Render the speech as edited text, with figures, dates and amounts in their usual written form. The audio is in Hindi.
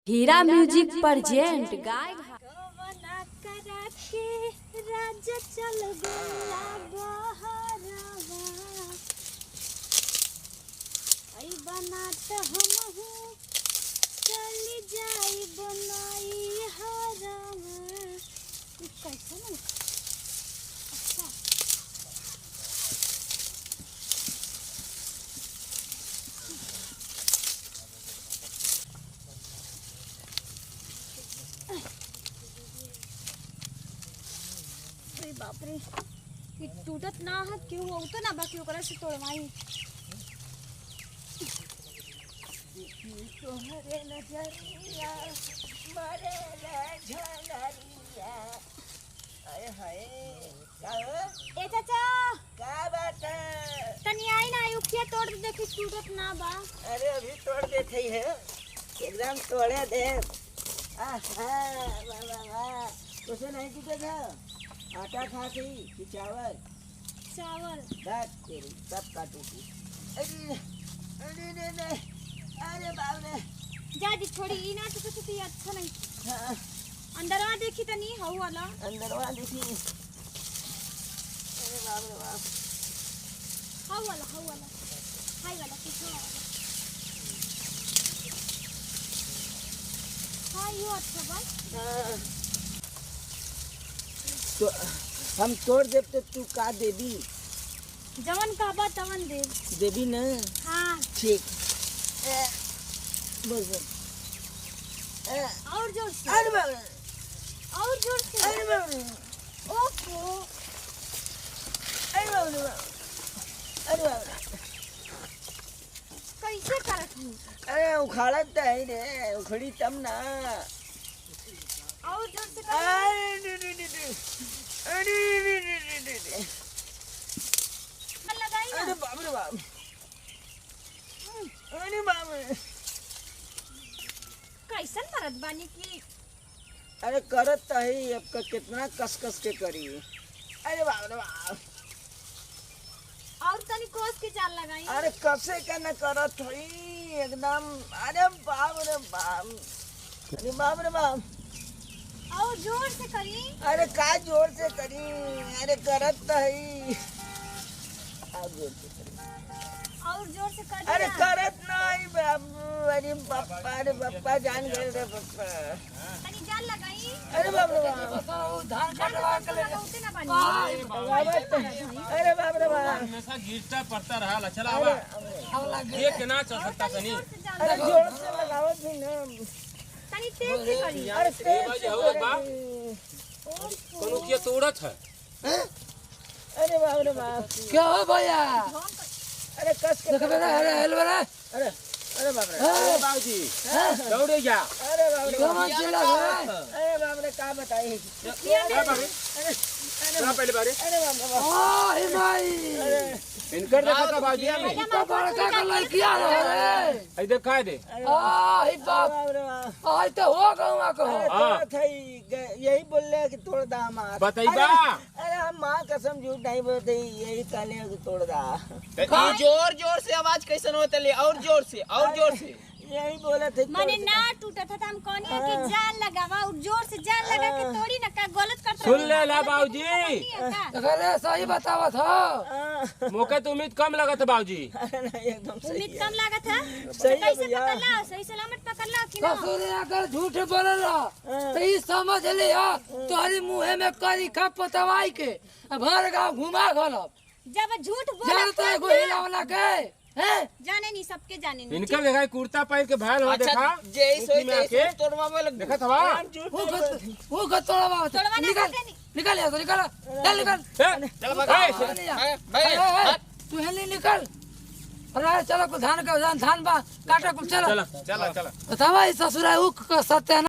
हीरा म्यूजिक प्रेजेंट गाय राजा चल गया बहरवा आई बनात हमहू चली जाई बनाई हरवा कैसे ना अच्छा बाप रे ये टूटत ना है क्यों होता ना बाकी ओकरा से तोड़वाई तोहरे नजरिया मरे झलरिया अरे हाय ए चाचा का बात तनी आई ना युकिया तोड़ दे देखी टूटत ना बा अरे अभी तोड़ देते है एकदम तोड़े दे वाह वाह कुछ नहीं टूटेगा आटा खाती कि चावल चावल दाल तेरी सब काटूंगी अरे अरे अरे अरे बाप रे जा जी छोड़ी ई ना तो कुछ अच्छा नहीं हाँ अंदर आ देखी तो नहीं हऊ वाला अंदर वहाँ देखी अरे बाप रे बाप हऊ वाला हाय वाला पीछे वाला हाय यो अच्छा बस हाँ। तो हम तोड़ देव तो तू का देवी जवन कहबा तवन दे देवी न हाँ ठीक बोल बोल और जोर से अरे बाप रे और जोर से अरे बाप रे ओहो अरे बाप रे अरे बाप रे कैसे करत हूँ अरे उखाड़त तो है रे उखड़ी तब ना और जोर से कर मन लगाई ना अरे बाप रे बाप अरे बाप रे कैसन करत बानी की अरे करत तो है अब का कितना कस के करी अरे बाप रे बाप और तनी कोस के चाल लगाई अरे कसे का न करत हुई एकदम अरे बाप रे बाप अरे बाप रे बाप और जोर से करी अरे का जोर से करी अरे करत तो है जोर से करी और जोर से कर अरे ना। करत नहीं बाबू अरे पप्पा जान गए रे पप्पा तनी जाल लगाई अरे बाप रे बाप धान कटवा के ले लगाउते ना बानी अरे बाप रे बाप हमेशा गिरता पड़ता रहा चला आवा ये के ना चल सकता तनी जोर से जाल अरे जोर से लगावत भी ना तनी तेज से करी अरे तेज से हो बा करी। कोनो के तोड़त है अरे बाप रे बाप क्या हो भैया अरे कस के देखबे ना अरे हेलबे ना अरे अरे बाप रे अरे बाबूजी दौड़े जा अरे बाप रे कौन चिल्ला है अरे बाप रे का बताई क्या बारे अरे क्या पहले बारे अरे बाप रे बाप ओ हे भाई इनकर देखा था बाबूजी में तो बड़का का लड़किया रे आई देखा दे आ हे बाप बाप रे बाप आज तो हो गवा को अरे हाँ। तो थई यही बोल रहे कि तोड़ दा हमार बताइबा अरे हम माँ कसम झूठ नहीं बोलते यही काले कि तोड़ दा जोर जोर से आवाज कैसन होता ले और जोर से यही बोले थे माने ना टूटा था हम कहनी है कि जाल लगावा और जोर से जाल लगा के तोड़ी ना का गलत करत सुन ले ला बाबूजी अरे सही बतावत हो मौके तो उम्मीद कम लगत है बाबूजी अरे नहीं एकदम सही उम्मीद है कम लागत है सही है कैसे भैया। पकड़ला सही सलामत पकड़ला कि ना कसुर अगर झूठ बोलला तो ई समझ लिया तोहरी मुंह में करी खा पतवाई के भर गांव घुमा घलब जब झूठ जानते बोलत को हिलावला के हैं जाने नहीं सबके जाने नहीं इनका देखा कुर्ता पहन के भाल हो देखा जय उसी में आके तोड़वा में लग देखा था वो तोड़वा तोड़वा ना निकल करते नहीं। निकल यहाँ से निकल चल निकल चल भाई भाई तू हेली निकल अरे चलो कुछ धान का धान बा काटा कुछ चलो चला चला चला बतावा ससुरा उक सत्य